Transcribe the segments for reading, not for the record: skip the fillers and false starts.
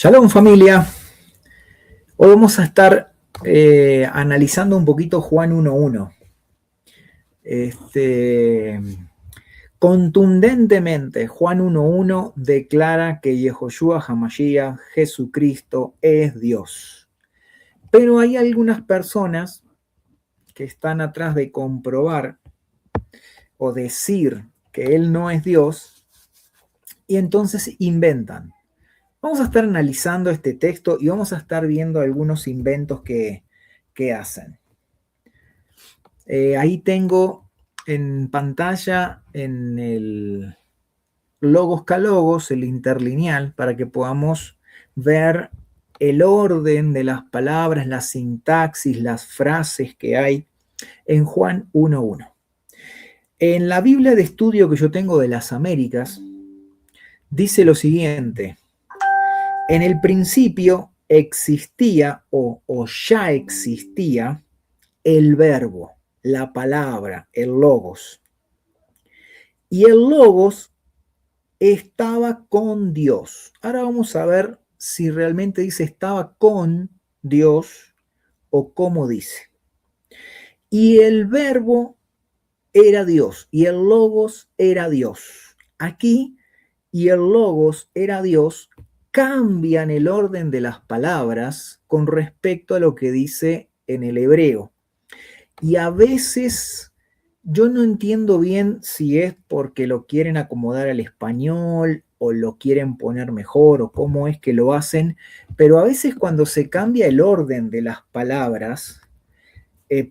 Shalom familia, hoy vamos a estar analizando un poquito Juan 1.1. Contundentemente Juan 1.1 declara que Yehoshua HaMashiach, Jesucristo, es Dios. Pero hay algunas personas que están atrás de comprobar o decir que Él no es Dios y entonces inventan. Vamos a estar analizando este texto y vamos a estar viendo algunos inventos que hacen. Ahí tengo en pantalla en el Logos Calogos, el interlineal, para que podamos ver el orden de las palabras, la sintaxis, las frases que hay en Juan 1.1. En la Biblia de estudio que yo tengo de las Américas, dice lo siguiente: en el principio existía o ya existía el verbo, la palabra, el logos. Y el logos estaba con Dios. Ahora vamos a ver si realmente dice estaba con Dios o cómo dice. Y el verbo era Dios y el logos era Dios. Aquí y el logos era Dios cambian el orden de las palabras con respecto a lo que dice en el hebreo. Y a veces yo no entiendo bien si es porque lo quieren acomodar al español o lo quieren poner mejor o cómo es que lo hacen, pero a veces cuando se cambia el orden de las palabras,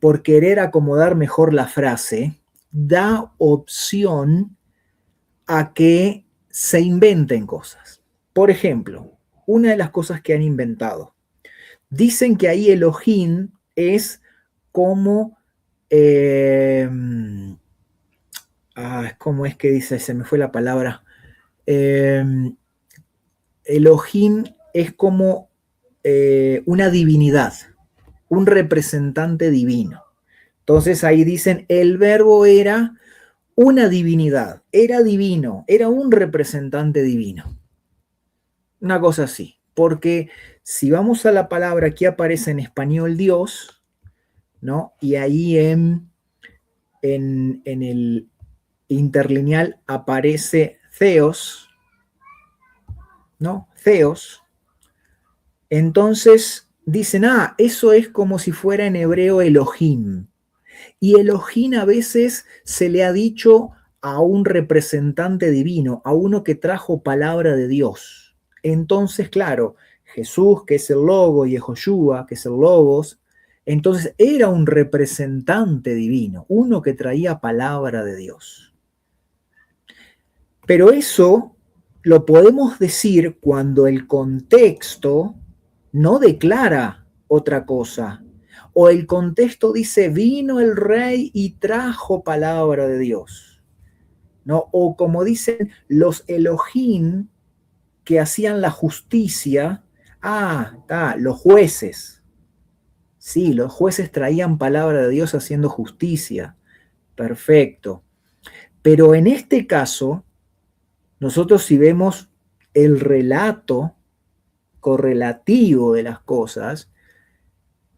por querer acomodar mejor la frase, da opción a que se inventen cosas. Por ejemplo, una de las cosas que han inventado, dicen que ahí Elohim es como ¿cómo es que dice? Se me fue la palabra. Elohim es como una divinidad, un representante divino. Entonces ahí dicen, el verbo era una divinidad, era divino, era un representante divino. Una cosa así, porque si vamos a la palabra, aquí aparece en español Dios, ¿no? Y ahí en el interlineal aparece Theos, ¿no? Theos. Entonces dicen, eso es como si fuera en hebreo Elohim. Y Elohim a veces se le ha dicho a un representante divino, a uno que trajo palabra de Dios. Entonces, claro, Jesús, que es el logo, y Yehoshua, que es el logos, entonces era un representante divino, uno que traía palabra de Dios. Pero eso lo podemos decir cuando el contexto no declara otra cosa. O el contexto dice, vino el rey y trajo palabra de Dios, ¿no? O como dicen los Elohim que hacían la justicia, los jueces. Sí, los jueces traían palabra de Dios haciendo justicia. Perfecto. Pero en este caso, nosotros si vemos el relato correlativo de las cosas,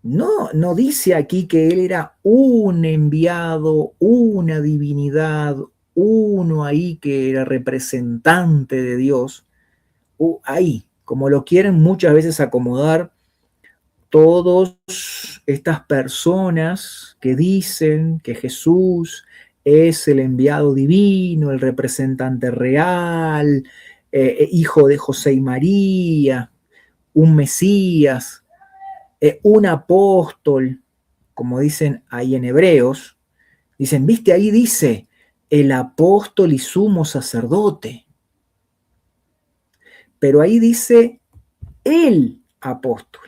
no dice aquí que él era un enviado, una divinidad, uno ahí que era representante de Dios. Ahí, como lo quieren muchas veces acomodar todas estas personas que dicen que Jesús es el enviado divino, el representante real, hijo de José y María, un Mesías, un apóstol, como dicen ahí en Hebreos. Dicen, viste, ahí dice el apóstol y sumo sacerdote. Pero ahí dice el apóstol.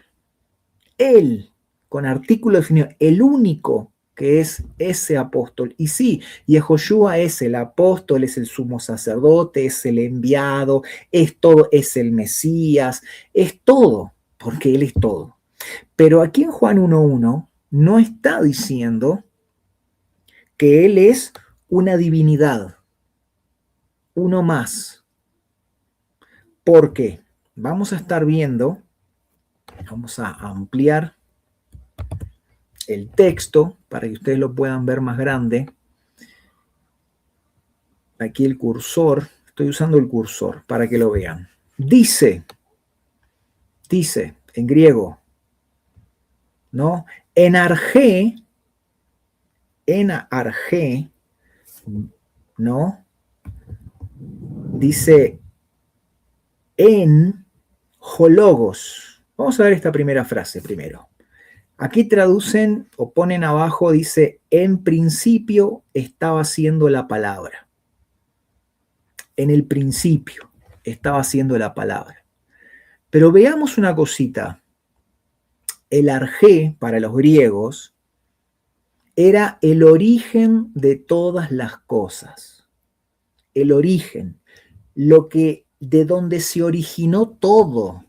Él, con artículo definido, el único que es ese apóstol. Y sí, Yehoshua es el apóstol, es el sumo sacerdote, es el enviado, es todo, es el Mesías, es todo, porque Él es todo. Pero aquí en Juan 1.1 no está diciendo que Él es una divinidad, uno más. ¿Por qué? vamos a estar viendo, vamos a ampliar el texto para que ustedes lo puedan ver más grande. Aquí el cursor, estoy usando el cursor para que lo vean. Dice en griego, ¿no? En arjé, ¿no? Dice en hologos. Vamos a ver esta primera frase primero. Aquí traducen o ponen abajo, dice, en principio estaba siendo la palabra. En el principio estaba siendo la palabra. Pero veamos una cosita. El arjé, para los griegos, era el origen de todas las cosas. El origen, de donde se originó todo,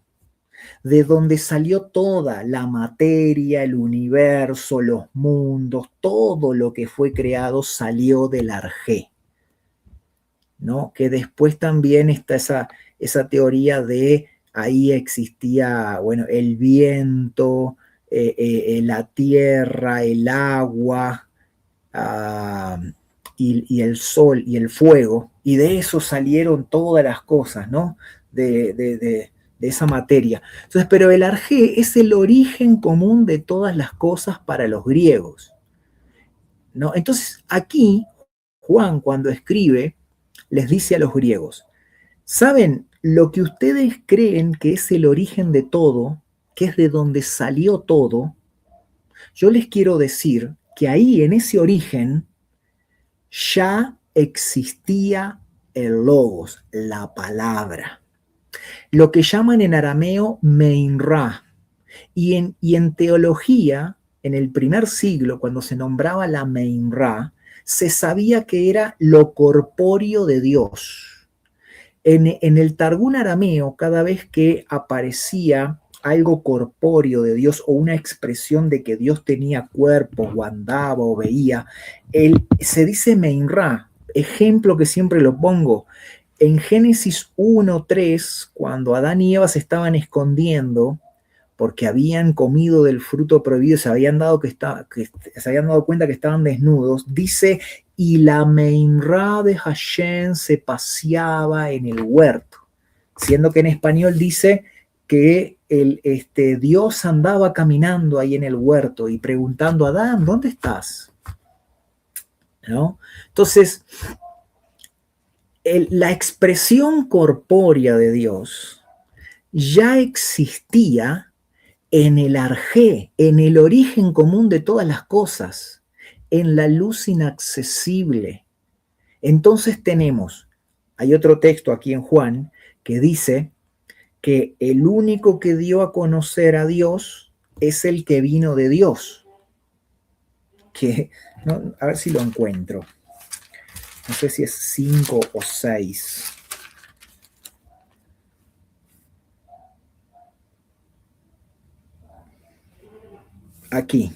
de donde salió toda la materia, el universo, los mundos, todo lo que fue creado salió del arjé, ¿no? Que después también está esa teoría de ahí existía, bueno, el viento, la tierra, el agua, y el sol y el fuego, y de eso salieron todas las cosas, ¿no? De esa materia. Entonces, pero el arjé es el origen común de todas las cosas para los griegos, ¿no? Entonces, aquí, Juan, cuando escribe, les dice a los griegos, ¿saben lo que ustedes creen que es el origen de todo, que es de donde salió todo? Yo les quiero decir que ahí, en ese origen, ya existía el logos, la palabra. Lo que llaman en arameo Meinra. Y en teología, en el primer siglo, cuando se nombraba la Meinra, se sabía que era lo corpóreo de Dios. En el Targún arameo, cada vez que aparecía algo corpóreo de Dios o una expresión de que Dios tenía cuerpo o andaba o veía, se dice Meinra. Ejemplo que siempre lo pongo, en Génesis 1:3, cuando Adán y Eva se estaban escondiendo porque habían comido del fruto prohibido, se habían dado cuenta que estaban desnudos, dice, y la Meinra de Hashem se paseaba en el huerto, siendo que en español dice que Dios andaba caminando ahí en el huerto y preguntando a Adán, ¿dónde estás? ¿No? Entonces, la expresión corpórea de Dios ya existía en el arjé, en el origen común de todas las cosas, en la luz inaccesible. Entonces hay otro texto aquí en Juan que dice que el único que dio a conocer a Dios es el que vino de Dios. No, a ver si lo encuentro. No sé si es 5 o 6. Aquí.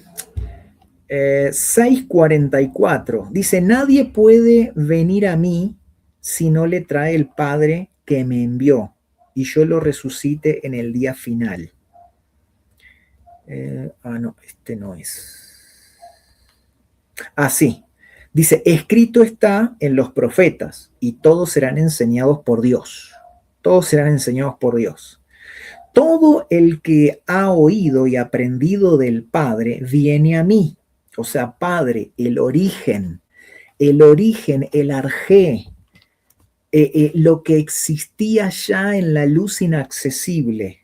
6:44. Dice, nadie puede venir a mí si no le trae el Padre que me envió y yo lo resucite en el día final. No, este no es. Sí. Dice, escrito está en los profetas y todos serán enseñados por Dios. Todos serán enseñados por Dios. Todo el que ha oído y aprendido del Padre viene a mí. O sea, Padre, el origen, el arjé, lo que existía ya en la luz inaccesible,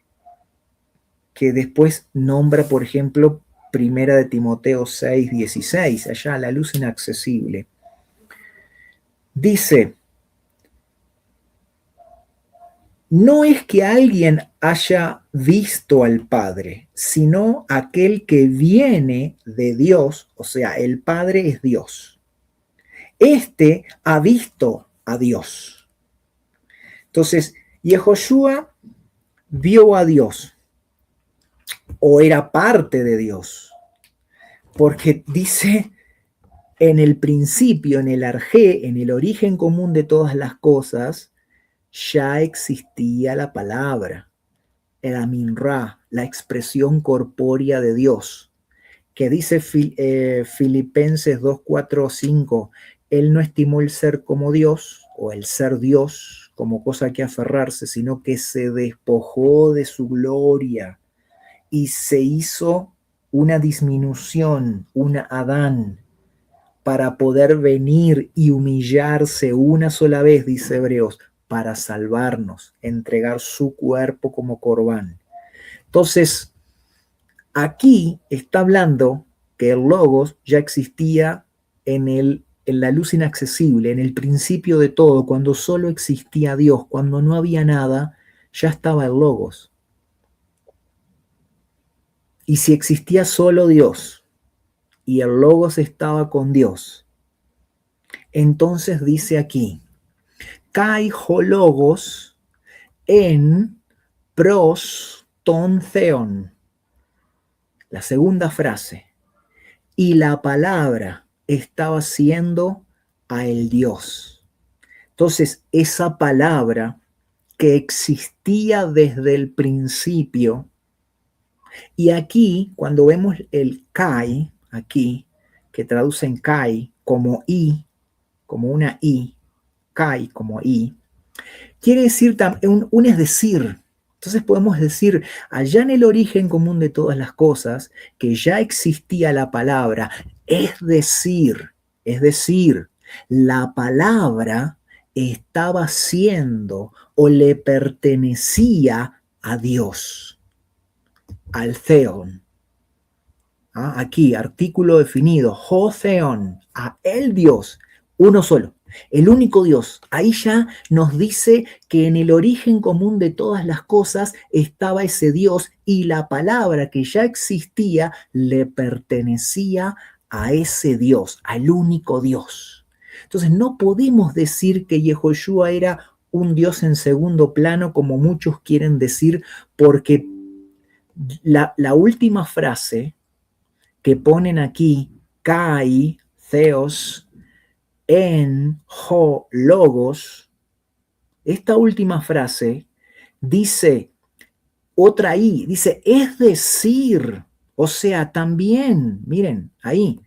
que después nombra, por ejemplo, Primera de Timoteo 6:16, allá la luz inaccesible. Dice, no es que alguien haya visto al Padre, sino aquel que viene de Dios, o sea, el Padre es Dios. Este ha visto a Dios. Entonces, Yehoshua vio a Dios, o era parte de Dios, porque dice en el principio, en el arjé, en el origen común de todas las cosas, ya existía la palabra. el Aminra, la expresión corpórea de Dios, que dice Filipenses 2, 4, 5, él no estimó el ser como Dios o el ser Dios como cosa que aferrarse, sino que se despojó de su gloria y se hizo una disminución, una Adán, para poder venir y humillarse una sola vez, dice Hebreos, para salvarnos, entregar su cuerpo como corbán. Entonces, aquí está hablando que el Logos ya existía en la luz inaccesible, en el principio de todo, cuando solo existía Dios, cuando no había nada, ya estaba el Logos. Y si existía solo Dios y el Logos estaba con Dios, entonces dice aquí, kai ho Logos en pros ton theon. La segunda frase. Y la palabra estaba siendo a el Dios. Entonces, esa palabra que existía desde el principio, y aquí, cuando vemos el kai, aquí, que traducen kai como i, como una i, kai como i, quiere decir un es decir. Entonces podemos decir, allá en el origen común de todas las cosas, que ya existía la palabra, es decir, la palabra estaba siendo o le pertenecía a Dios, al Theon. Aquí, artículo definido, Ho Theon, a el Dios, uno solo. El único Dios. Ahí ya nos dice que en el origen común de todas las cosas estaba ese Dios y la palabra que ya existía le pertenecía a ese Dios, al único Dios. Entonces no podemos decir que Yehoshua era un Dios en segundo plano como muchos quieren decir, porque la última frase que ponen aquí, kai, theos, en ho logos, esta última frase dice otra i, dice es decir, o sea, también, miren, ahí,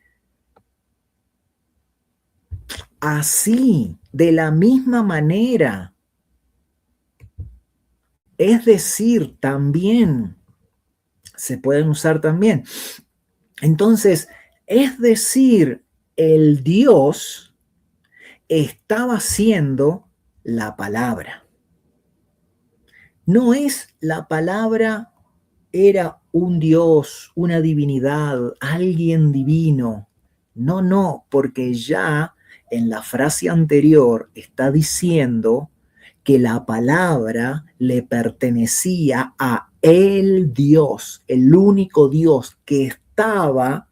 así, de la misma manera, es decir, también, se pueden usar también. Entonces, es decir, el Dios estaba siendo la palabra. No es la palabra, era un Dios, una divinidad, alguien divino. No, porque ya en la frase anterior está diciendo que la palabra le pertenecía a el Dios, el único Dios que estaba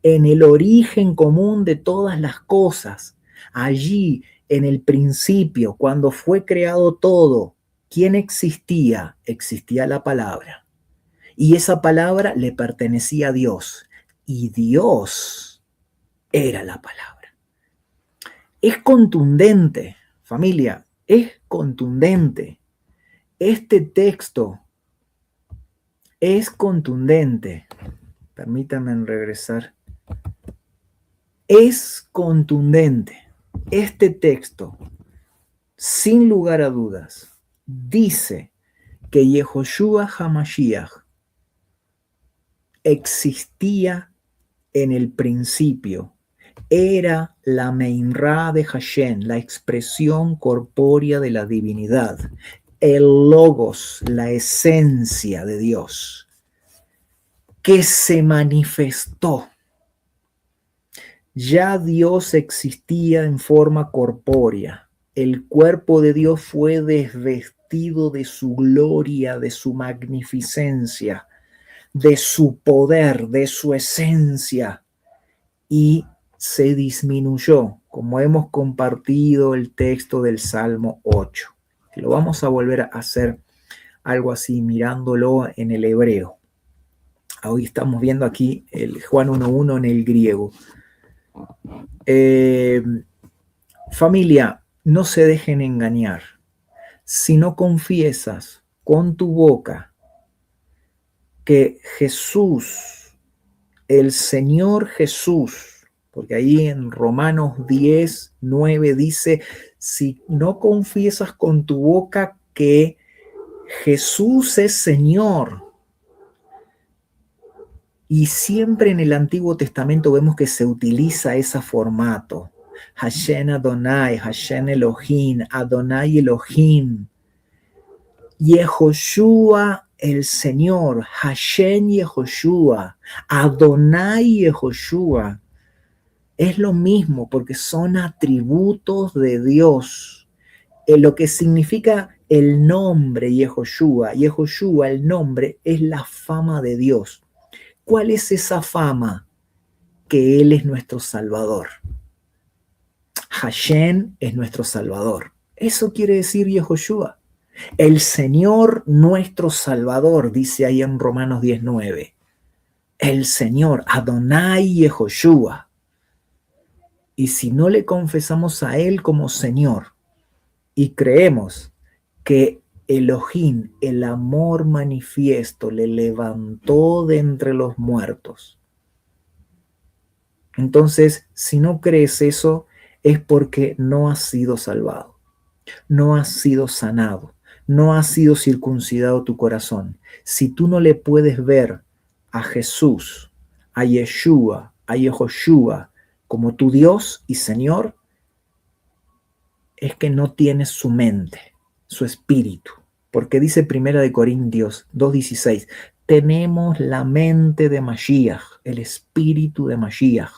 en el origen común de todas las cosas. Allí, en el principio, cuando fue creado todo, ¿quién existía? Existía la palabra. Y esa palabra le pertenecía a Dios. Y Dios era la palabra. Es contundente, familia, es contundente. Este texto es contundente. Permítanme regresar. Es contundente. Este texto, sin lugar a dudas, dice que Yehoshua HaMashiach existía en el principio. Era la Meinra de Hashem, la expresión corpórea de la divinidad, el Logos, la esencia de Dios, que se manifestó. Ya Dios existía en forma corpórea. El cuerpo de Dios fue desvestido de su gloria, de su magnificencia, de su poder, de su esencia, y se disminuyó, como hemos compartido el texto del Salmo 8. Lo vamos a volver a hacer algo así, mirándolo en el hebreo. Hoy estamos viendo aquí el Juan 1.1 en el griego. Familia, no se dejen engañar. Si no confiesas con tu boca que Jesús, el Señor Jesús, porque ahí en Romanos 10:9 dice, si no confiesas con tu boca que Jesús es Señor, y siempre en el Antiguo Testamento vemos que se utiliza ese formato, Hashem Adonai, Hashem Elohim, Adonai Elohim, Yehoshua el Señor, Hashem Yehoshua, Adonai Yehoshua. Es lo mismo porque son atributos de Dios. Lo que significa el nombre Yehoshua. Yehoshua, el nombre, es la fama de Dios. ¿Cuál es esa fama? Que Él es nuestro Salvador. Hashem es nuestro Salvador. Eso quiere decir Yehoshua. El Señor nuestro Salvador, dice ahí en Romanos 10:9. El Señor, Adonai Yehoshua. Y si no le confesamos a Él como Señor y creemos que Elohim, el amor manifiesto, le levantó de entre los muertos, entonces si no crees eso es porque no has sido salvado, no has sido sanado, no has sido circuncidado tu corazón. Si tú no le puedes ver a Jesús, a Yeshua, a Yehoshua como tu Dios y Señor, es que no tienes su mente, su espíritu. Porque dice 1 Corintios 2:16, tenemos la mente de Mashiach, el espíritu de Mashiach.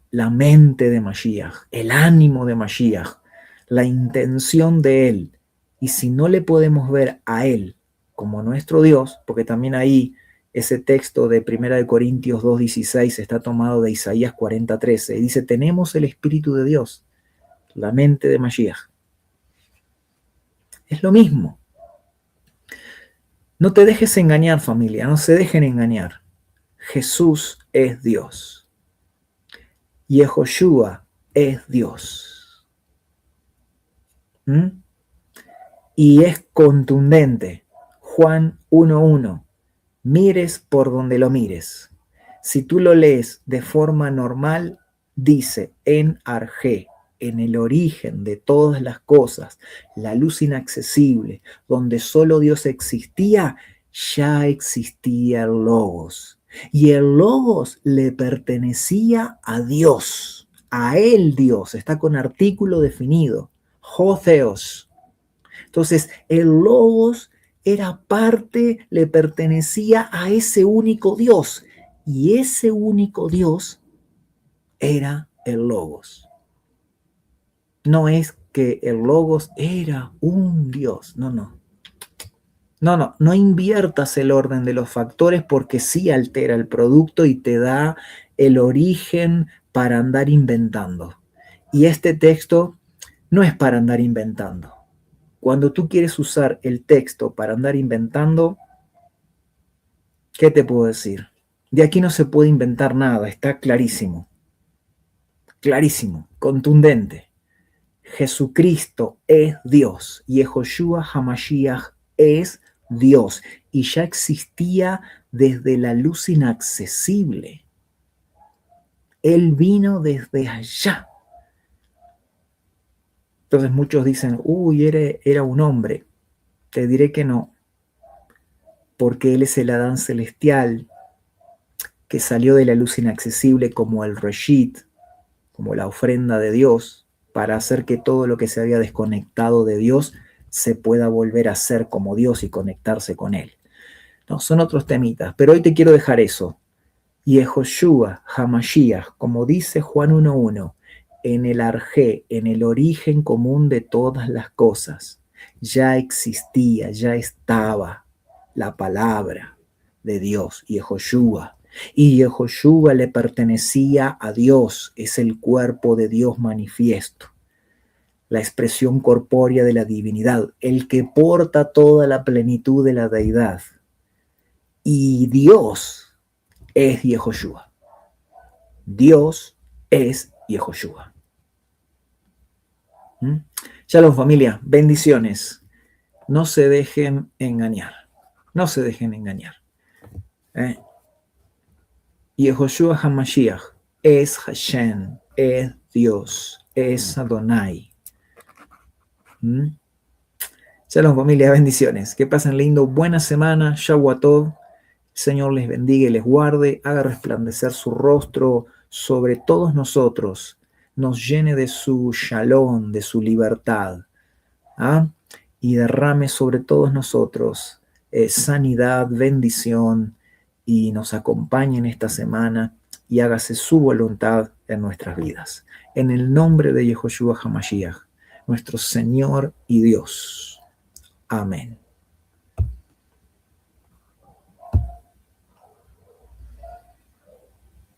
La mente de Mashiach, el ánimo de Mashiach, la intención de Él. Y si no le podemos ver a Él como nuestro Dios, porque también ahí ese texto de 1 Corintios 2:16 está tomado de Isaías 40:13, y dice, tenemos el Espíritu de Dios, la mente de Mashiach. Es lo mismo. No te dejes engañar, familia, no se dejen engañar. Jesús es Dios. Yehoshua es Dios. Y es contundente. Juan 1:1. Mires por donde lo mires. Si tú lo lees de forma normal, dice en Arjé, en el origen de todas las cosas, la luz inaccesible, donde solo Dios existía, ya existía el Logos. Y el Logos le pertenecía a Dios, a él Dios, está con artículo definido, Jotheos. Entonces, el Logos era parte, le pertenecía a ese único Dios. Y ese único Dios era el Logos. No es que el Logos era un Dios. No inviertas el orden de los factores porque sí altera el producto y te da el origen para andar inventando. Y este texto no es para andar inventando. Cuando tú quieres usar el texto para andar inventando, ¿qué te puedo decir? De aquí no se puede inventar nada, está clarísimo. Clarísimo, contundente. Jesucristo es Dios. Yehoshua HaMashiach es Dios. Y ya existía desde la luz inaccesible. Él vino desde allá. Entonces muchos dicen, uy, era un hombre. Te diré que no. Porque Él es el Adán celestial que salió de la luz inaccesible como el Reshit, como la ofrenda de Dios, para hacer que todo lo que se había desconectado de Dios se pueda volver a ser como Dios y conectarse con Él. No, son otros temitas, pero hoy te quiero dejar eso. Yehoshua HaMashiach, como dice Juan 1:1, en el Arjé, en el origen común de todas las cosas, ya existía, ya estaba la palabra de Dios, Yehoshua. Y Yehoshua le pertenecía a Dios, es el cuerpo de Dios manifiesto, la expresión corpórea de la divinidad, el que porta toda la plenitud de la deidad. Y Dios es Yehoshua. Dios es Yehoshua. Shalom familia, bendiciones. No se dejen engañar. No se dejen engañar. Yehoshua HaMashiach es Hashem, es Dios, es Adonai. Shalom, familia, bendiciones. Que pasen lindo, buena semana, Shavua Tov. El Señor les bendiga y les guarde, haga resplandecer su rostro sobre todos nosotros, nos llene de su shalom, de su libertad, y derrame sobre todos nosotros sanidad, bendición, y nos acompañe en esta semana y hágase su voluntad en nuestras vidas. En el nombre de Yehoshua HaMashiach, nuestro Señor y Dios. Amén.